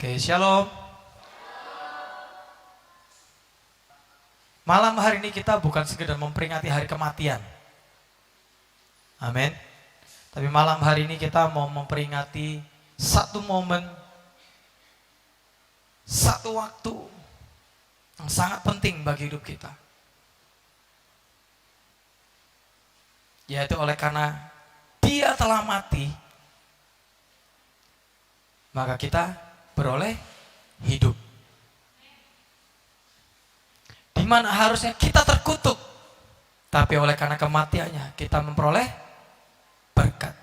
Oke, shalom. Malam hari ini kita bukan sekedar memperingati hari kematian. Amin. Tapi malam hari ini kita mau memperingati satu momen, satu waktu yang sangat penting bagi hidup kita. Yaitu oleh karena Dia telah mati, maka kita beroleh hidup. Di mana harusnya kita terkutuk, tapi oleh karena kematiannya kita memperoleh berkat.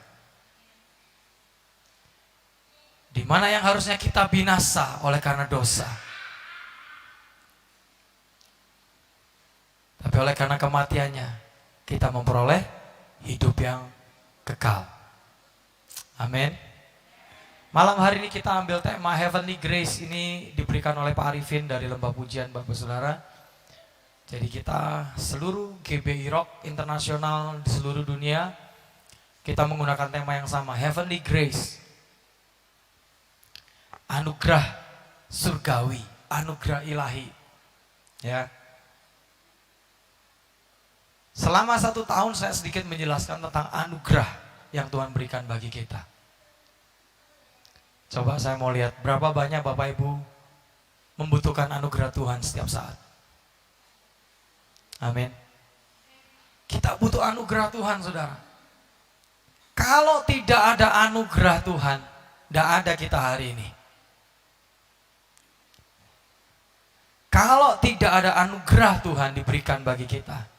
Di mana yang harusnya kita binasa oleh karena dosa, tapi oleh karena kematiannya kita memperoleh hidup yang kekal. Amin. Malam hari ini kita ambil tema Heavenly Grace, ini diberikan oleh Pak Arifin dari Lembah Pujian Bapak Saudara. Jadi kita seluruh GBI Rock internasional di seluruh dunia, kita menggunakan tema yang sama, Heavenly Grace. Anugerah surgawi, anugerah ilahi. Ya. Selama 1 tahun saya sedikit menjelaskan tentang anugerah yang Tuhan berikan bagi kita. Coba saya mau lihat berapa banyak Bapak Ibu membutuhkan anugerah Tuhan setiap saat. Amin. Kita butuh anugerah Tuhan, saudara. Kalau tidak ada anugerah Tuhan, tidak ada kita hari ini. Kalau tidak ada anugerah Tuhan diberikan bagi kita,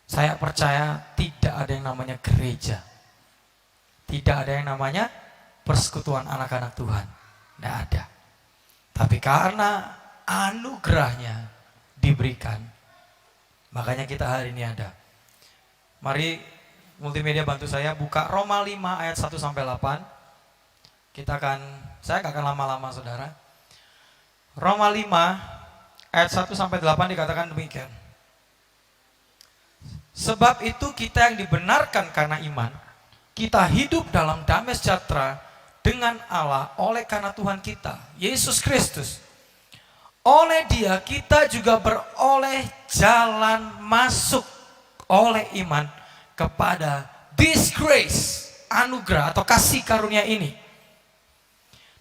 saya percaya tidak ada yang namanya gereja. Tidak ada yang namanya persekutuan anak-anak Tuhan. Tidak ada. Tapi karena anugerahnya diberikan, makanya kita hari ini ada. Mari multimedia bantu saya buka Roma 5 ayat 1 sampai 8. Saya akan lama-lama, saudara. Roma 5 ayat 1 sampai 8 dikatakan demikian. Sebab itu kita yang dibenarkan karena iman, kita hidup dalam damai sejahtera dengan Allah oleh karena Tuhan kita, Yesus Kristus. Oleh Dia kita juga beroleh jalan masuk oleh iman kepada this grace, anugerah atau kasih karunia ini.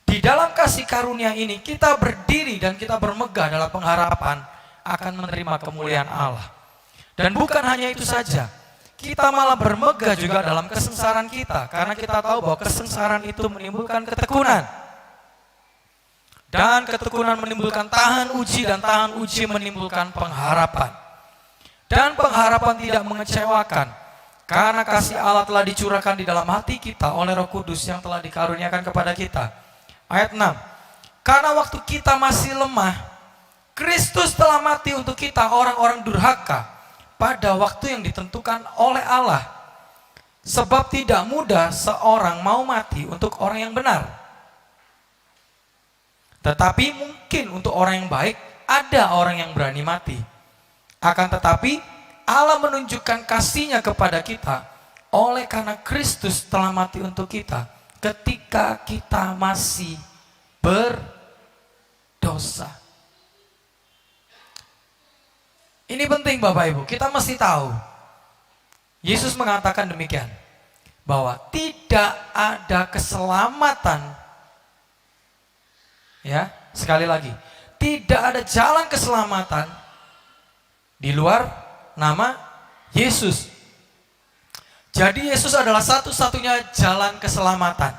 Di dalam kasih karunia ini kita berdiri dan kita bermegah dalam pengharapan akan menerima kemuliaan Allah. Dan bukan hanya itu saja, kita malah bermegah juga dalam kesengsaraan kita, karena kita tahu bahwa kesengsaraan itu menimbulkan ketekunan. Dan ketekunan menimbulkan tahan uji, dan tahan uji menimbulkan pengharapan. Dan pengharapan tidak mengecewakan, karena kasih Allah telah dicurahkan di dalam hati kita oleh Roh Kudus yang telah dikaruniakan kepada kita. Ayat 6. Karena waktu kita masih lemah, Kristus telah mati untuk kita orang-orang durhaka pada waktu yang ditentukan oleh Allah. Sebab tidak mudah seorang mau mati untuk orang yang benar. Tetapi mungkin untuk orang yang baik ada orang yang berani mati. Akan tetapi Allah menunjukkan kasih-Nya kepada kita oleh karena Kristus telah mati untuk kita ketika kita masih berdosa. Ini penting Bapak Ibu, kita mesti tahu. Yesus mengatakan demikian, bahwa tidak ada keselamatan. Ya, sekali lagi, tidak ada jalan keselamatan di luar nama Yesus. Jadi Yesus adalah satu-satunya jalan keselamatan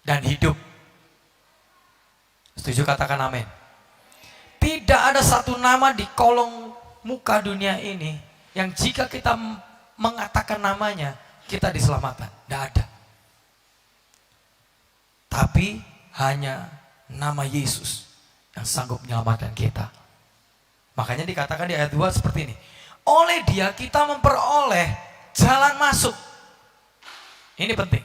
dan hidup. Setuju, katakan amin. Tidak ada satu nama di kolong muka dunia ini yang jika kita mengatakan namanya, kita diselamatkan. Tidak ada. Tapi hanya nama Yesus yang sanggup menyelamatkan kita. Makanya dikatakan di ayat 2 seperti ini. Oleh Dia kita memperoleh jalan masuk. Ini penting.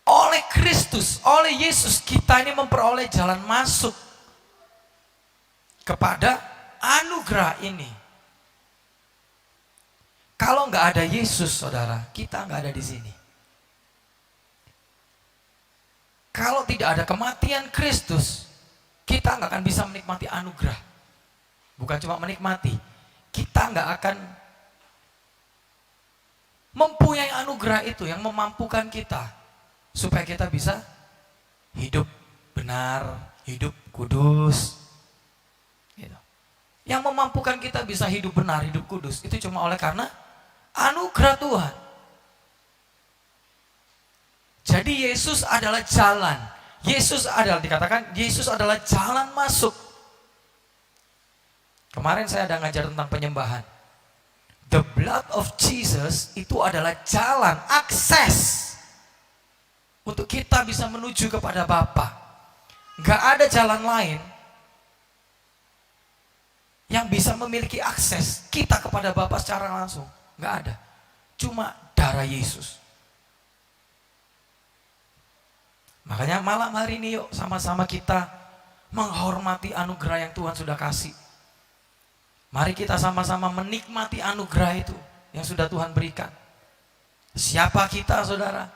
Oleh Kristus, oleh Yesus kita ini memperoleh jalan masuk kepada anugerah ini. Kalau nggak ada Yesus, saudara, kita nggak ada di sini. Kalau tidak ada kematian Kristus, kita nggak akan bisa menikmati anugerah. Bukan cuma menikmati, kita nggak akan mempunyai anugerah itu yang memampukan kita supaya kita bisa hidup benar, hidup kudus. Gitu. Yang memampukan kita bisa hidup benar, hidup kudus itu cuma oleh karena anugerah Tuhan. Jadi Yesus adalah jalan. Yesus adalah, dikatakan Yesus adalah jalan masuk. Kemarin saya ada ngajar tentang penyembahan. The blood of Jesus itu adalah jalan, akses untuk kita bisa menuju kepada Bapa. Gak ada jalan lain yang bisa memiliki akses kita kepada Bapa secara langsung. Gak ada. Cuma darah Yesus. Makanya malam hari ini yuk sama-sama kita menghormati anugerah yang Tuhan sudah kasih. Mari kita sama-sama menikmati anugerah itu yang sudah Tuhan berikan. Siapa kita, saudara?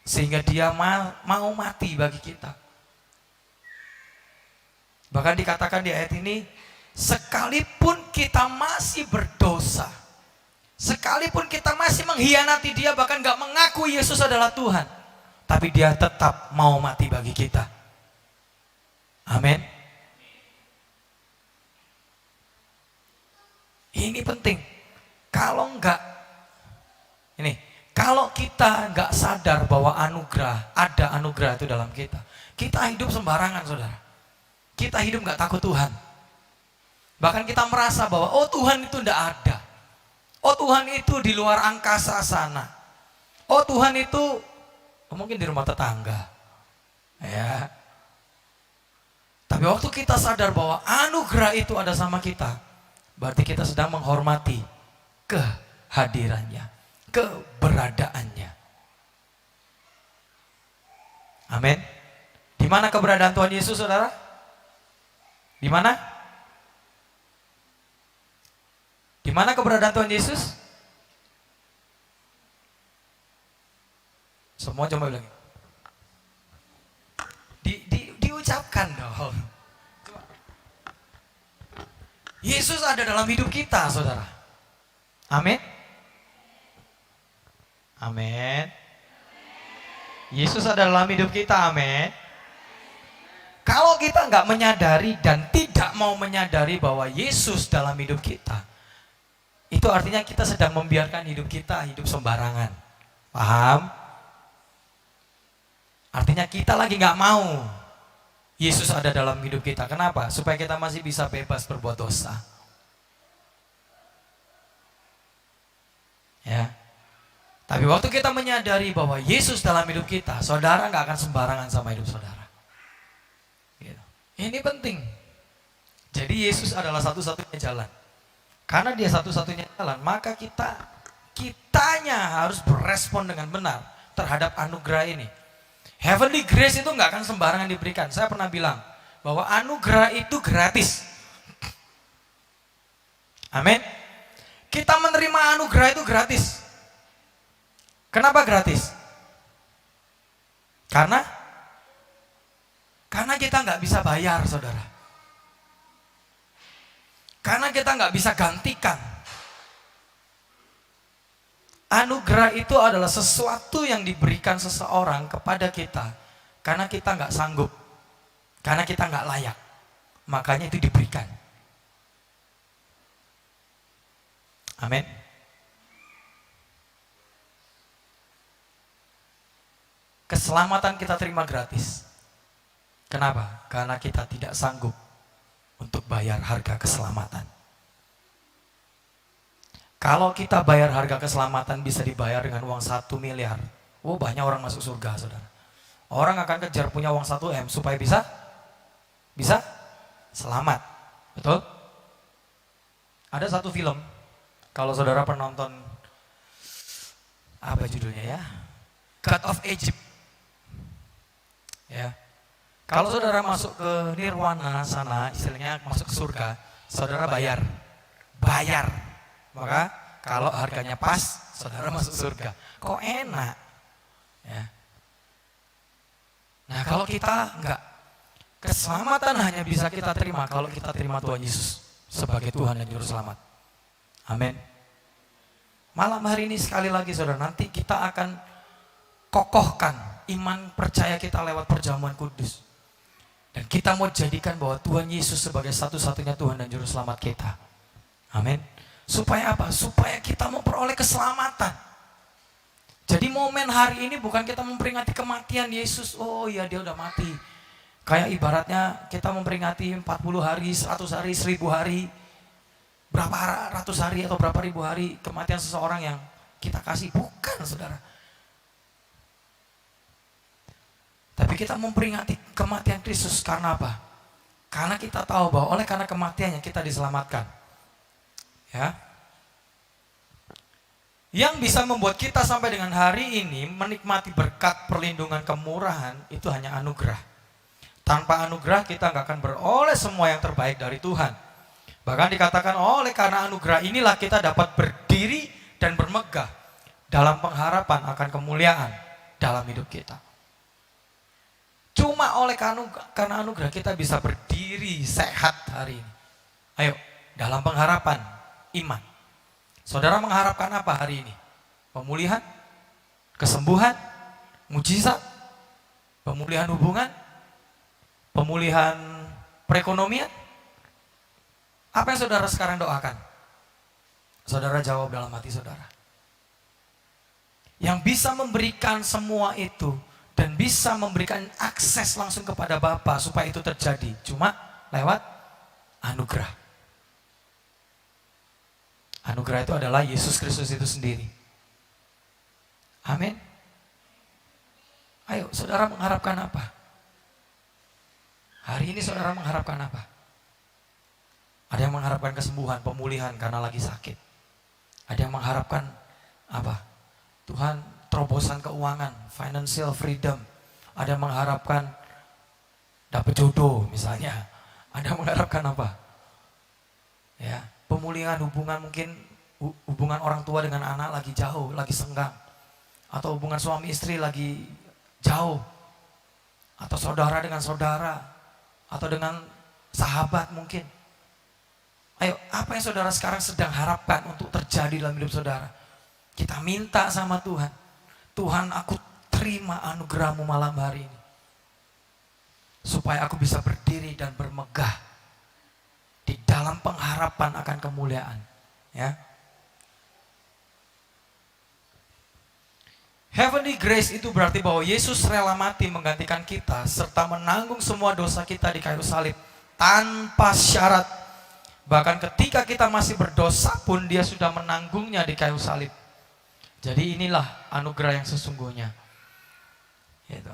Sehingga dia mau mati bagi kita. Bahkan dikatakan di ayat ini, sekalipun kita masih berdosa, sekalipun kita masih mengkhianati dia, bahkan gak mengaku Yesus adalah Tuhan, tapi dia tetap mau mati bagi kita. Amin. Ini penting. Kalau kita enggak sadar bahwa ada anugerah itu dalam kita, kita hidup sembarangan, saudara. Kita hidup enggak takut Tuhan. Bahkan kita merasa bahwa oh Tuhan itu enggak ada. Oh Tuhan itu di luar angkasa sana. Oh Tuhan itu mungkin di rumah tetangga. Ya. Tapi waktu kita sadar bahwa anugerah itu ada sama kita, berarti kita sedang menghormati kehadirannya, keberadaannya. Amin. Di mana keberadaan Tuhan Yesus, saudara? Di mana? Di mana keberadaan Tuhan Yesus? Semua coba bilang. Diucapkan dong. Yesus ada dalam hidup kita, saudara. Amin. Amin. Yesus ada dalam hidup kita, amin. Kalau kita nggak menyadari dan tidak mau menyadari bahwa Yesus dalam hidup kita, itu artinya kita sedang membiarkan hidup kita hidup sembarangan. Paham? Artinya kita lagi nggak mau Yesus ada dalam hidup kita. Kenapa? Supaya kita masih bisa bebas berbuat dosa. Ya. Tapi waktu kita menyadari bahwa Yesus dalam hidup kita, saudara nggak akan sembarangan sama hidup saudara. Gitu. Ini penting. Jadi Yesus adalah satu-satunya jalan. Karena dia satu-satunya jalan, maka kitanya harus berespon dengan benar terhadap anugerah ini. Heavenly grace itu nggak akan sembarangan diberikan. Saya pernah bilang bahwa anugerah itu gratis. Amin. Kita menerima anugerah itu gratis. Kenapa gratis? Karena kita nggak bisa bayar, saudara. Karena kita nggak bisa gantikan. Anugerah itu adalah sesuatu yang diberikan seseorang kepada kita karena kita nggak sanggup, karena kita nggak layak, makanya itu diberikan. Amin. Keselamatan kita terima gratis. Kenapa? Karena kita tidak sanggup untuk bayar harga keselamatan. Kalau kita bayar harga keselamatan bisa dibayar dengan uang 1 miliar. Oh, banyak orang masuk surga, saudara. Orang akan kejar punya uang 1 M supaya bisa selamat. Betul? Ada satu film, kalau saudara pernah nonton, apa judulnya ya? God of Egypt. Ya. Kalau saudara masuk ke nirwana sana, istilahnya masuk ke surga, saudara bayar. Maka kalau harganya pas, saudara masuk surga. Kok enak? Ya. kalau kita enggak, keselamatan hanya bisa kita terima kalau kita terima Tuhan Yesus sebagai Tuhan dan Juru Selamat. Amin. Malam hari ini sekali lagi saudara, nanti kita akan kokohkan iman percaya kita lewat perjamuan kudus. Dan kita mau jadikan bahwa Tuhan Yesus sebagai satu-satunya Tuhan dan Juru Selamat kita. Amin. Supaya apa? Supaya kita memperoleh keselamatan. Jadi momen hari ini bukan kita memperingati kematian Yesus. Oh iya, dia udah mati. Kayak ibaratnya kita memperingati 40 hari, 100 hari, 1000 hari. Berapa ratus hari atau berapa ribu hari kematian seseorang yang kita kasih. Bukan saudara. Tapi kita memperingati kematian Kristus karena apa? Karena kita tahu bahwa oleh karena kematiannya kita diselamatkan. Ya. Yang bisa membuat kita sampai dengan hari ini menikmati berkat, perlindungan, kemurahan itu hanya anugerah. Tanpa anugerah kita nggak akan beroleh semua yang terbaik dari Tuhan. Bahkan dikatakan oleh karena anugerah inilah kita dapat berdiri dan bermegah dalam pengharapan akan kemuliaan dalam hidup kita. Cuma oleh karena anugerah kita bisa berdiri sehat hari ini. Ayo, dalam pengharapan iman. Saudara mengharapkan apa hari ini? Pemulihan? Kesembuhan? Mujizat? Pemulihan hubungan? Pemulihan perekonomian? Apa yang saudara sekarang doakan? Saudara jawab dalam hati saudara. Yang bisa memberikan semua itu dan bisa memberikan akses langsung kepada Bapa supaya itu terjadi cuma lewat anugerah. Anugerah itu adalah Yesus Kristus itu sendiri. Amin. Ayo, saudara mengharapkan apa? Hari ini saudara mengharapkan apa? Ada yang mengharapkan kesembuhan, pemulihan karena lagi sakit. Ada yang mengharapkan apa? Tuhan, terobosan keuangan, financial freedom. Ada yang mengharapkan dapat jodoh misalnya. Ada yang mengharapkan apa? Ya, pemulihan hubungan, mungkin hubungan orang tua dengan anak lagi jauh, lagi senggang. Atau hubungan suami istri lagi jauh. Atau saudara dengan saudara. Atau dengan sahabat mungkin. Ayo, apa yang saudara sekarang sedang harapkan untuk terjadi dalam hidup saudara? Kita minta sama Tuhan. Tuhan, aku terima anugerah-Mu malam hari ini. Supaya aku bisa berdiri dan bermegah di dalam pengharapan akan kemuliaan. Ya. Heavenly grace itu berarti bahwa Yesus rela mati menggantikan kita serta menanggung semua dosa kita di kayu salib tanpa syarat. Bahkan ketika kita masih berdosa pun dia sudah menanggungnya di kayu salib. Jadi inilah anugerah yang sesungguhnya. Gitu.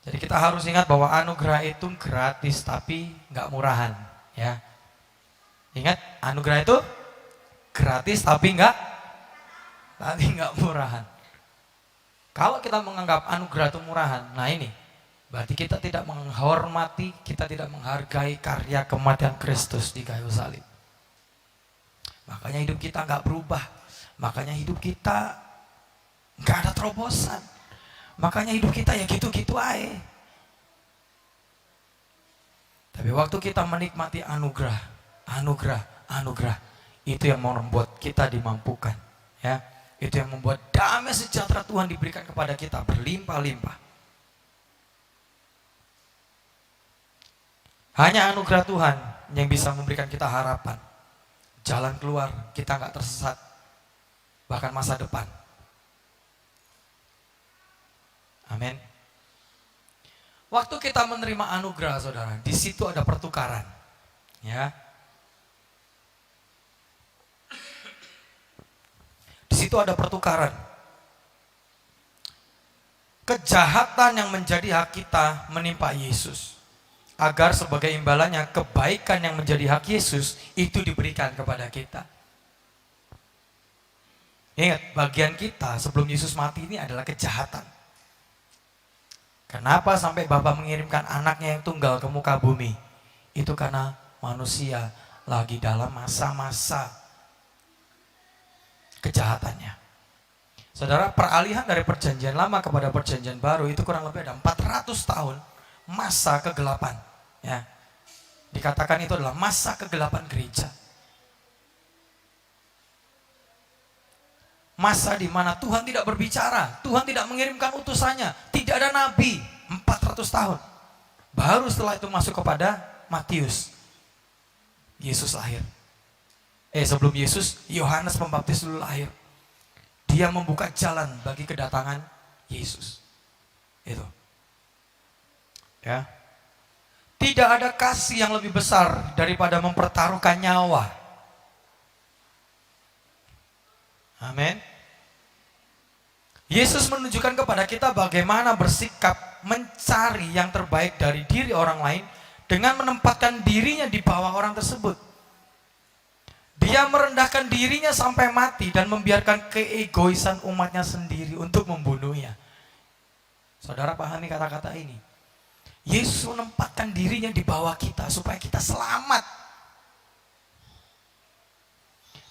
Jadi kita harus ingat bahwa anugerah itu gratis tapi nggak murahan. Ya. Ingat, anugerah itu gratis tapi nggak murahan. Kalau kita menganggap anugerah itu murahan, nah ini berarti kita tidak menghormati, kita tidak menghargai karya kematian Kristus di kayu salib. Makanya hidup kita nggak berubah, makanya hidup kita nggak ada terobosan, makanya hidup kita ya gitu-gitu aja. Tapi waktu kita menikmati anugerah, itu yang membuat kita dimampukan, ya. Itu yang membuat damai sejahtera Tuhan diberikan kepada kita berlimpah-limpah. Hanya anugerah Tuhan yang bisa memberikan kita harapan, jalan keluar, kita nggak tersesat, bahkan masa depan. Amin. Waktu kita menerima anugerah, saudara, di situ ada pertukaran, ya. Di situ ada pertukaran. Kejahatan yang menjadi hak kita menimpa Yesus. Agar sebagai imbalannya kebaikan yang menjadi hak Yesus itu diberikan kepada kita. Ingat, bagian kita sebelum Yesus mati ini adalah kejahatan. Kenapa sampai Bapa mengirimkan anaknya yang tunggal ke muka bumi? Itu karena manusia lagi dalam masa-masa kejahatannya. Saudara, peralihan dari perjanjian lama kepada perjanjian baru itu kurang lebih ada 400 tahun masa kegelapan. Ya, dikatakan itu adalah masa kegelapan gereja. Masa di mana Tuhan tidak berbicara, Tuhan tidak mengirimkan utusannya, tidak ada nabi 400 tahun. Baru setelah itu masuk kepada Matius, Yesus lahir. Sebelum Yesus, Yohanes Pembaptis dulu lahir. Dia membuka jalan bagi kedatangan Yesus. Itu. Ya. Tidak ada kasih yang lebih besar daripada mempertaruhkan nyawa. Amin. Yesus menunjukkan kepada kita bagaimana bersikap mencari yang terbaik dari diri orang lain dengan menempatkan dirinya di bawah orang tersebut. Dia merendahkan dirinya sampai mati dan membiarkan keegoisan umatnya sendiri untuk membunuhnya. Saudara pahami kata-kata ini. Yesus menempatkan dirinya di bawah kita supaya kita selamat.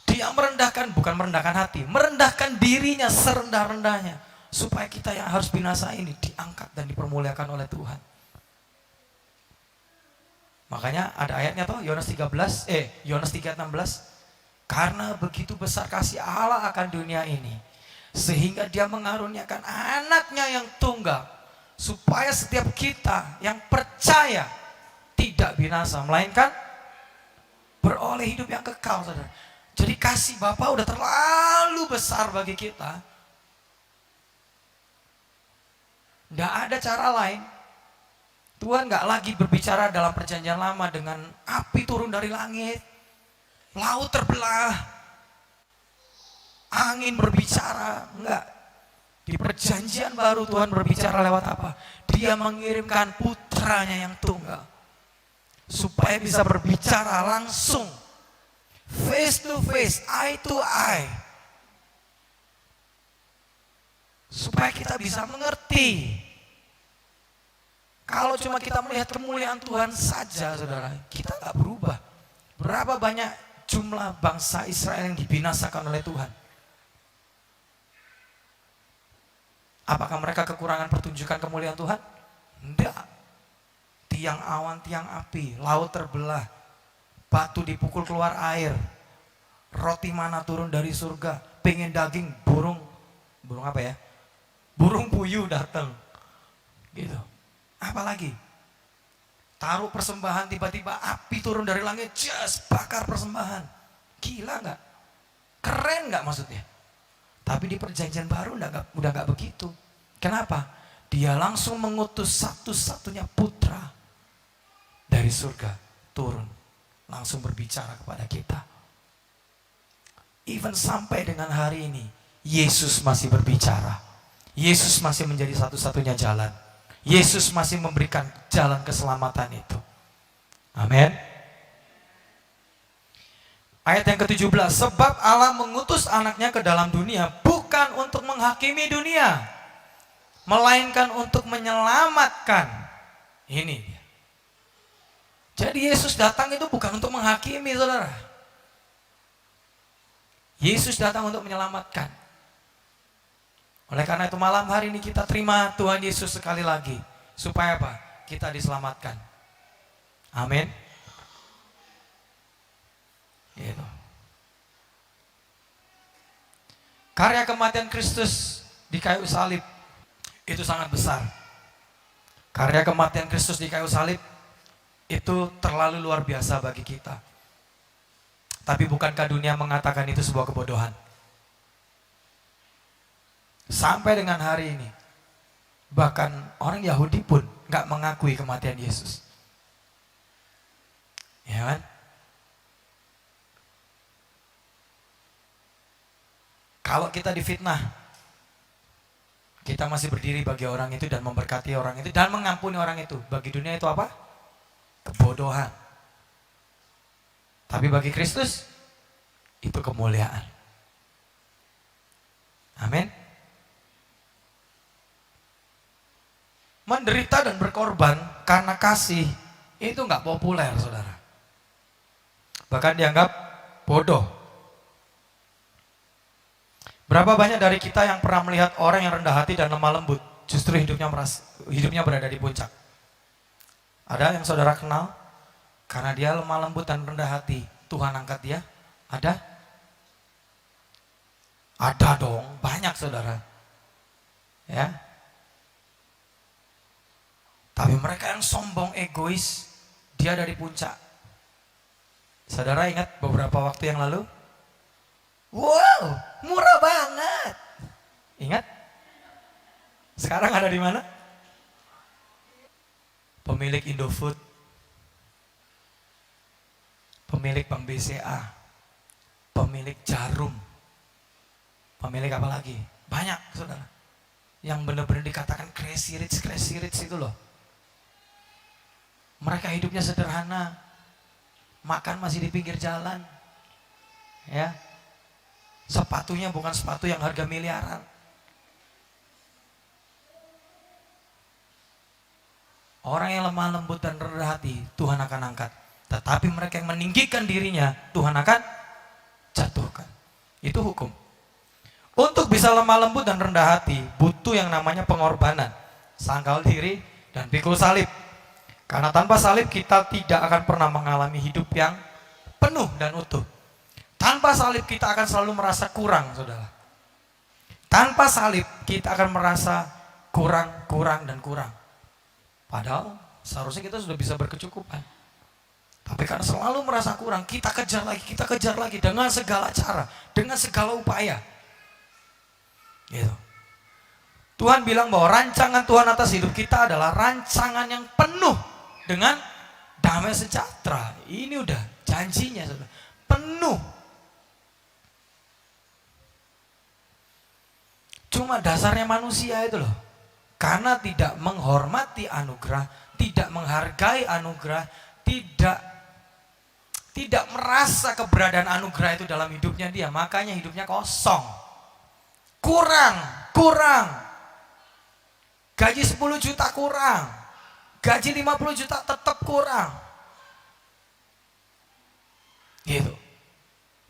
Dia merendahkan, bukan merendahkan hati, merendahkan dirinya serendah-rendahnya supaya kita yang harus binasa ini diangkat dan dipermuliakan oleh Tuhan. Makanya ada ayatnya toh, Yohanes 3:16. Karena begitu besar kasih Allah akan dunia ini, sehingga Dia mengaruniakan anaknya yang tunggal, supaya setiap kita yang percaya tidak binasa, melainkan beroleh hidup yang kekal, saudara. Jadi kasih Bapa udah terlalu besar bagi kita. Nggak ada cara lain. Tuhan nggak lagi berbicara dalam perjanjian lama dengan api turun dari langit, laut terbelah, angin berbicara. Enggak. Di perjanjian baru Tuhan berbicara lewat apa? Dia mengirimkan putranya yang tunggal supaya bisa berbicara langsung, face to face, eye to eye, supaya kita bisa mengerti. Kalau cuma kita melihat kemuliaan Tuhan saja, saudara, kita gak berubah. Berapa banyak jumlah bangsa Israel yang dibinasakan oleh Tuhan? Apakah mereka kekurangan pertunjukan kemuliaan Tuhan? Tidak. Tiang awan, tiang api, laut terbelah, batu dipukul keluar air, roti mana turun dari surga, pengen daging, burung apa ya? Burung puyuh datang, gitu. Apalagi taruh persembahan, tiba-tiba api turun dari langit, just bakar persembahan. Gila nggak? Keren nggak maksudnya? Tapi di perjanjian baru udah nggak begitu. Kenapa? Dia langsung mengutus satu-satunya putra dari surga turun, langsung berbicara kepada kita. Even sampai dengan hari ini, Yesus masih berbicara. Yesus masih menjadi satu-satunya jalan. Yesus masih memberikan jalan keselamatan itu. Amin. Ayat yang ke-17, sebab Allah mengutus anaknya ke dalam dunia bukan untuk menghakimi dunia, melainkan untuk menyelamatkan. Ini dia. Jadi Yesus datang itu bukan untuk menghakimi, saudara. Yesus datang untuk menyelamatkan. Oleh karena itu malam hari ini kita terima Tuhan Yesus sekali lagi. Supaya apa? Kita diselamatkan. Amin. Gitu. Karya kematian Kristus di kayu salib itu sangat besar. Karya kematian Kristus di kayu salib itu terlalu luar biasa bagi kita. Tapi bukankah dunia mengatakan itu sebuah kebodohan? Sampai dengan hari ini, bahkan orang Yahudi pun gak mengakui kematian Yesus. Ya kan? Kalau kita difitnah, kita masih berdiri bagi orang itu dan memberkati orang itu dan mengampuni orang itu. Bagi dunia itu apa? Kebodohan. Tapi bagi Kristus, itu kemuliaan. Amin. Menderita dan berkorban karena kasih itu nggak populer, saudara. Bahkan dianggap bodoh. Berapa banyak dari kita yang pernah melihat orang yang rendah hati dan lemah lembut, justru hidupnya berada di puncak. Ada yang saudara kenal? Karena dia lemah lembut dan rendah hati, Tuhan angkat dia? Ada? Ada dong, banyak saudara. Ya. Tapi mereka yang sombong, egois, dia ada di puncak. Saudara ingat beberapa waktu yang lalu? Wow, murah banget. Ingat? Sekarang ada di mana? Pemilik Indofood, pemilik Bank BCA, pemilik Jarum, pemilik apa lagi? Banyak saudara. Yang benar-benar dikatakan crazy rich itu loh. Mereka hidupnya sederhana, makan masih di pinggir jalan, ya. Sepatunya bukan sepatu yang harga miliaran. Orang yang lemah lembut dan rendah hati, Tuhan akan angkat. Tetapi mereka yang meninggikan dirinya, Tuhan akan jatuhkan. Itu hukum. Untuk bisa lemah lembut dan rendah hati, butuh yang namanya pengorbanan, sangkal diri dan pikul salib. Karena tanpa salib kita tidak akan pernah mengalami hidup yang penuh dan utuh. Tanpa salib kita akan selalu merasa kurang, saudara. Tanpa salib kita akan merasa kurang. Padahal seharusnya kita sudah bisa berkecukupan. Tapi karena selalu merasa kurang, kita kejar lagi dengan segala cara, dengan segala upaya. Gitu. Tuhan bilang bahwa rancangan Tuhan atas hidup kita adalah rancangan yang penuh dengan damai sejahtera. Ini udah janjinya, saudara. Penuh. Cuma dasarnya manusia itu loh. Karena tidak menghormati anugerah, tidak menghargai anugerah, tidak merasa keberadaan anugerah itu dalam hidupnya dia, makanya hidupnya kosong. Kurang. Gaji 10 juta kurang. Gaji 50 juta tetap kurang. Gitu.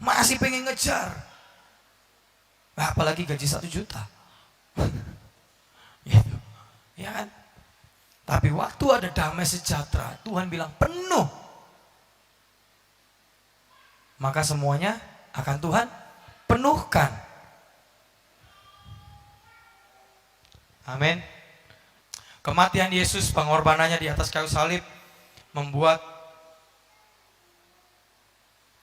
Masih pengen ngejar. Apalagi gaji 1 juta. Gitu. Ya kan? Tapi waktu ada damai sejahtera, Tuhan bilang penuh. Maka semuanya akan Tuhan penuhkan. Amin. Kematian Yesus, pengorbanannya di atas kayu salib membuat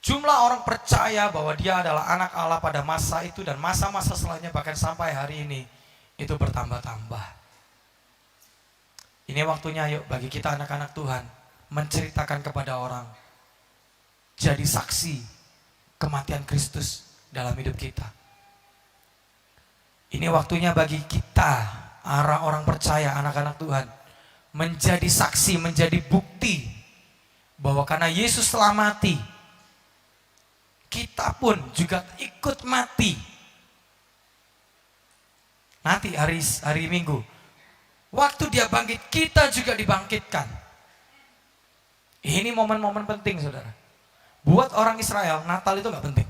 jumlah orang percaya bahwa dia adalah anak Allah pada masa itu dan masa-masa selanjutnya bahkan sampai hari ini itu bertambah-tambah. Ini waktunya yuk bagi kita anak-anak Tuhan menceritakan kepada orang, jadi saksi kematian Kristus dalam hidup kita. Ini waktunya bagi kita, orang-orang percaya, anak-anak Tuhan, menjadi saksi, menjadi bukti bahwa karena Yesus telah mati, kita pun juga ikut mati. Nanti hari Minggu, waktu dia bangkit, kita juga dibangkitkan. Ini momen-momen penting, saudara. Buat orang Israel, Natal itu gak penting.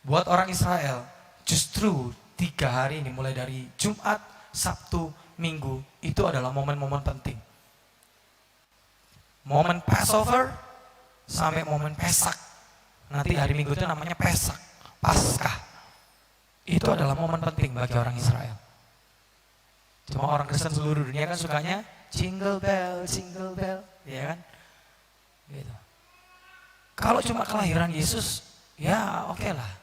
Buat orang Israel, justru 3 hari ini, mulai dari Jumat, Sabtu, Minggu, itu adalah momen-momen penting. Momen Passover sampai momen Pesak. Nanti hari Minggu itu namanya Pesak, Paskah. Itu adalah momen penting bagi orang Israel. Cuma orang Kristen seluruh dunia kan sukanya jingle bell, ya kan? Gitu. Kalau cuma kelahiran Yesus, ya oke lah.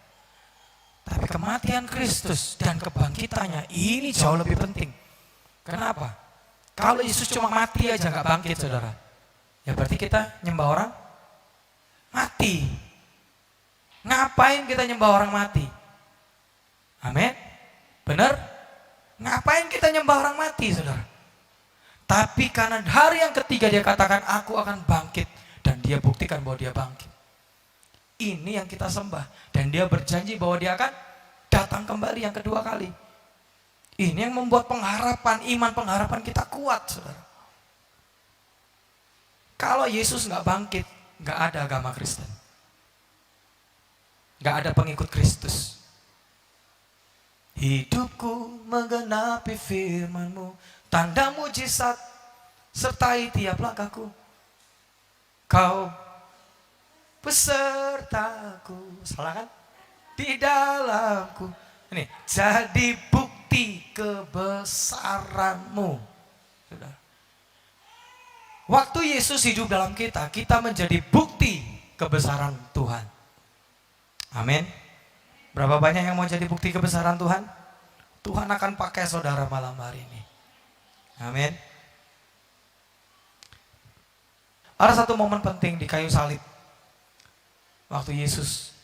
Tapi kematian Kristus dan kebangkitannya ini jauh lebih penting. Kenapa? Kalau Yesus cuma mati aja nggak bangkit, saudara, ya berarti kita nyembah orang mati. Ngapain kita nyembah orang mati? Amin? Benar? Ngapain kita nyembah orang mati, saudara? Tapi karena hari yang ketiga dia katakan, aku akan bangkit. Dan dia buktikan bahwa dia bangkit. Ini yang kita sembah. Dan dia berjanji bahwa dia akan datang kembali yang kedua kali. Ini yang membuat pengharapan, iman pengharapan kita kuat, saudara. Kalau Yesus gak bangkit, gak ada agama Kristen. Gak ada pengikut Kristus. Hidupku menggenapi firman-Mu, tanda mujizat sertai tiap langkahku. Kau besertaku. Salah kan? Di dalamku. Ini jadi bukti kebesaranmu. Saudara. Waktu Yesus hidup dalam kita, kita menjadi bukti kebesaran Tuhan. Amin. Berapa banyak yang mau jadi bukti kebesaran Tuhan? Tuhan akan pakai saudara malam hari ini. Amin. Ada satu momen penting di kayu salib. Waktu Yesus,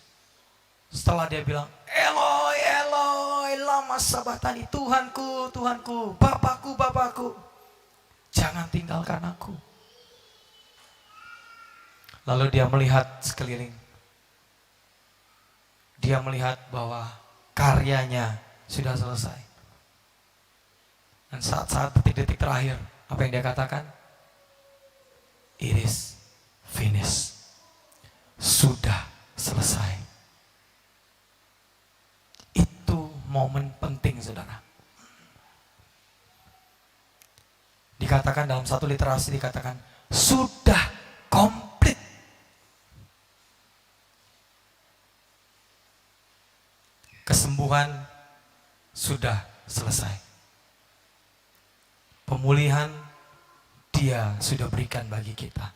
setelah dia bilang, Eloi, Eloi, lama sabachthani, Tuhanku, Tuhanku, Bapakku, Bapakku, jangan tinggalkan aku. Lalu dia melihat sekeliling. Dia melihat bahwa karyanya sudah selesai. Dan saat-saat detik-detik terakhir, apa yang dia katakan? It is finished. Sudah selesai. Itu momen penting, saudara. Dikatakan dalam satu literasi, dikatakan sudah komplit. Kesembuhan sudah selesai. Pemulihan Dia sudah berikan bagi kita.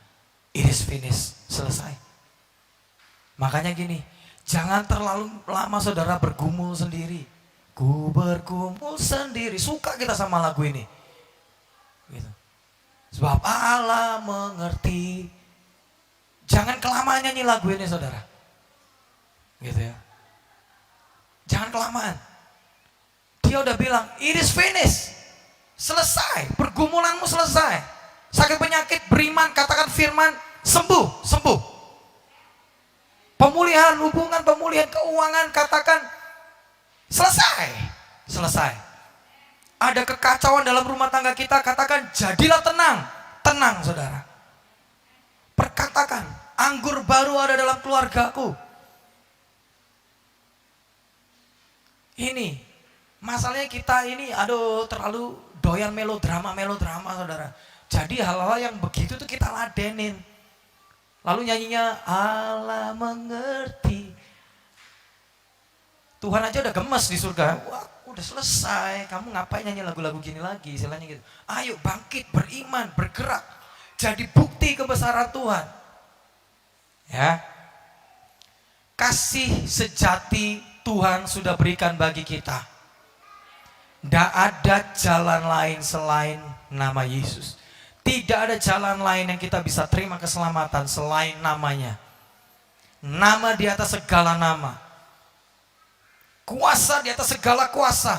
It is finished, selesai. Makanya gini, jangan terlalu lama saudara bergumul sendiri. Ku bergumul sendiri. Suka kita sama lagu ini. Gitu. Sebab Allah mengerti. Jangan kelamaan nyanyi lagu ini, saudara. Gitu ya. Jangan kelamaan. Dia udah bilang, it is finished. Selesai. Pergumulanmu selesai. Sakit penyakit, beriman, katakan firman, sembuh, sembuh. Pemulihan hubungan, pemulihan keuangan, katakan selesai. Selesai. Ada kekacauan dalam rumah tangga kita, katakan jadilah tenang. Tenang, saudara. Perkatakan, anggur baru ada dalam keluargaku. Ini, masalahnya kita ini, terlalu doyan melodrama, saudara. Jadi hal-hal yang begitu tuh kita ladenin. Lalu nyanyinya, Allah mengerti. Tuhan aja udah gemes di surga. Wah, udah selesai. Kamu ngapain nyanyi lagu-lagu gini lagi? Istilahnya gitu. Ayo bangkit, beriman, bergerak. Jadi bukti kebesaran Tuhan. Ya. Kasih sejati Tuhan sudah berikan bagi kita. Tidak ada jalan lain selain nama Yesus. Tidak ada jalan lain yang kita bisa terima keselamatan selain namanya. Nama di atas segala nama. Kuasa di atas segala kuasa.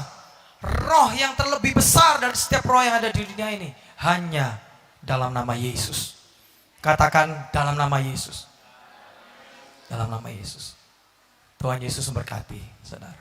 Roh yang terlebih besar dari setiap roh yang ada di dunia ini. Hanya dalam nama Yesus. Katakan dalam nama Yesus. Dalam nama Yesus. Tuhan Yesus memberkati, saudara.